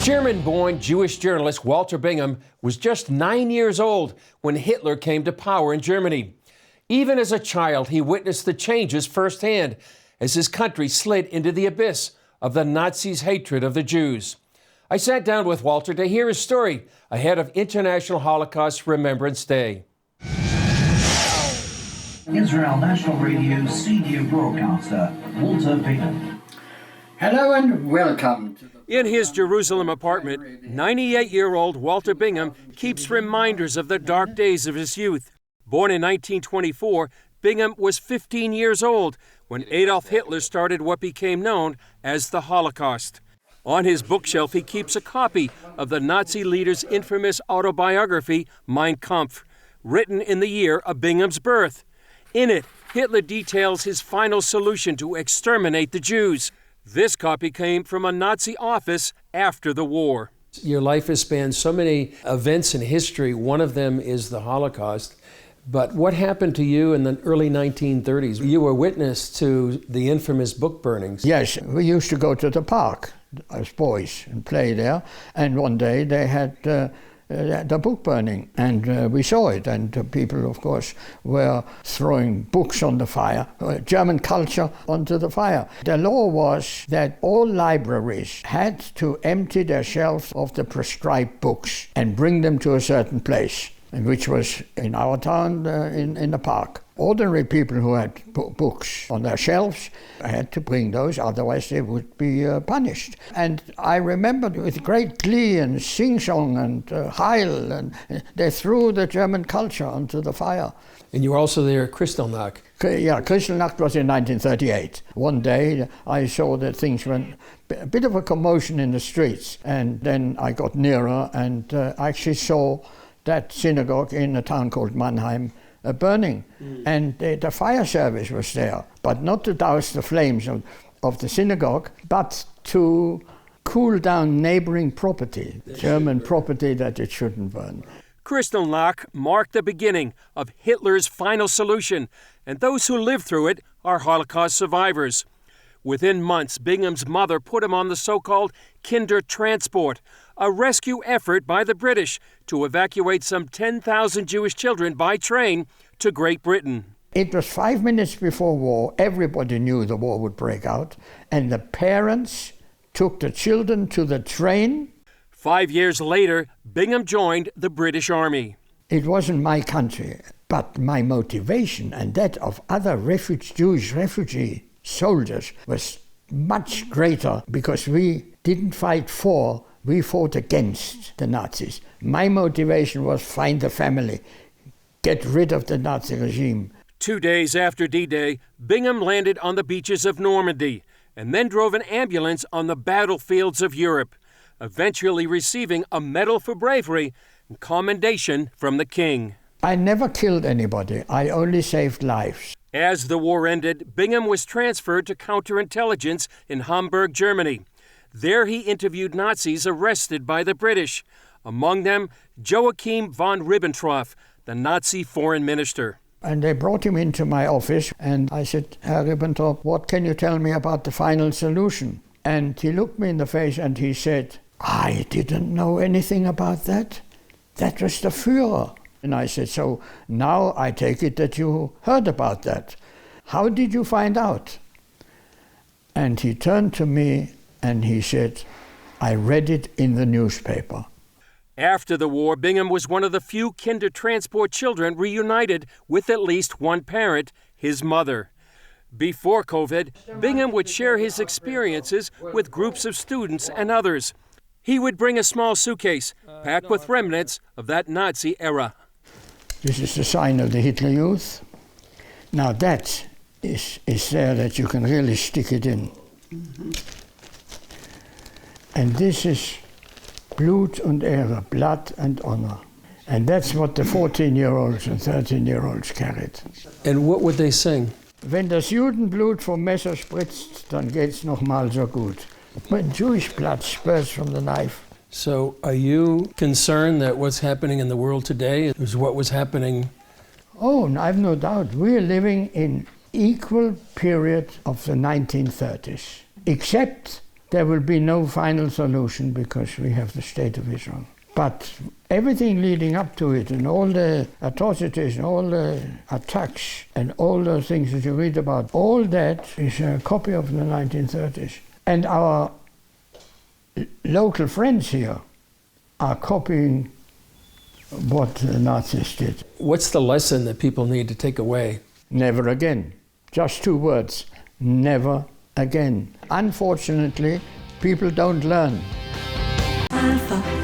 German-born Jewish journalist Walter Bingham was just 9 years old when Hitler came to power in Germany. Even as a child, he witnessed the changes firsthand as his country slid into the abyss of the Nazis' hatred of the Jews. I sat down with Walter to hear his story ahead of International Holocaust Remembrance Day. Israel National Radio senior broadcaster Walter Bingham. Hello and welcome. In his Jerusalem apartment, 98-year-old Walter Bingham keeps reminders of the dark days of his youth. Born in 1924, Bingham was 15 years old when Adolf Hitler started what became known as the Holocaust. On his bookshelf, he keeps a copy of the Nazi leader's infamous autobiography, Mein Kampf, written in the year of Bingham's birth. In it, Hitler details his final solution to exterminate the Jews. This copy came from a Nazi office after the war. Your life has spanned so many events in history. One of them is the Holocaust. But what happened to you in the early 1930s? You were witness to the infamous book burnings. Yes, we used to go to the park as boys and play there. And one day they had the book burning, and we saw it, and people, of course, were throwing books on the fire, German culture onto the fire. The law was that all libraries had to empty their shelves of the prescribed books and bring them to a certain place, which was in our town, in the park. Ordinary people who had books on their shelves had to bring those, otherwise they would be punished. And I remember with great glee and sing-song and heil, and they threw the German culture onto the fire. And you were also there at Kristallnacht. Yeah, Kristallnacht was in 1938. One day I saw that things went a bit of a commotion in the streets, and then I got nearer and I actually saw that synagogue in a town called Mannheim burning. And the fire service was there, but not to douse the flames of the synagogue, but to cool down neighboring property, German property that it shouldn't burn. Kristallnacht marked the beginning of Hitler's final solution, and those who lived through it are Holocaust survivors. Within months, Bingham's mother put him on the so-called Kindertransport, a rescue effort by the British to evacuate some 10,000 Jewish children by train to Great Britain. It was 5 minutes before war. Everybody knew the war would break out, and the parents took the children to the train. 5 years later, Bingham joined the British Army. It wasn't my country, but my motivation and that of other Jewish refugee soldiers was much greater, because we didn't fight for, we fought against the Nazis. My motivation was find the family, get rid of the Nazi regime. 2 days after D-Day, Bingham landed on the beaches of Normandy and then drove an ambulance on the battlefields of Europe, eventually receiving a medal for bravery and commendation from the king. I never killed anybody, I only saved lives. As the war ended, Bingham was transferred to counterintelligence in Hamburg, Germany. There he interviewed Nazis arrested by the British, among them Joachim von Ribbentrop, the Nazi foreign minister. And they brought him into my office, and I said, Herr Ribbentrop, what can you tell me about the final solution? And he looked me in the face and he said, I didn't know anything about that. That was the Führer. And I said, so now I take it that you heard about that. How did you find out? And he turned to me and he said, I read it in the newspaper. After the war, Bingham was one of the few Kindertransport children reunited with at least one parent, his mother. Before COVID, Bingham would share his experiences with groups of students and others. He would bring a small suitcase packed with remnants of that Nazi era. This is the sign of the Hitler Youth. Now that is there that you can really stick it in. And this is Blut und Ehre, blood and honor. And that's what the 14-year-olds and 13-year-olds carried. And what would they sing? Wenn das Judenblut vom Messer spritzt, dann geht's noch mal so gut. When Jewish blood spurts from the knife. So are you concerned that what's happening in the world today is what was happening? Oh, I've no doubt. We're living in equal period of the 1930s, except there will be no final solution because we have the State of Israel. But everything leading up to it and all the atrocities and all the attacks and all the things that you read about, all that is a copy of the 1930s. And our local friends here are copying what the Nazis did. What's the lesson that people need to take away? Never again. Just 2 words. Never again. Unfortunately, people don't learn. Alpha.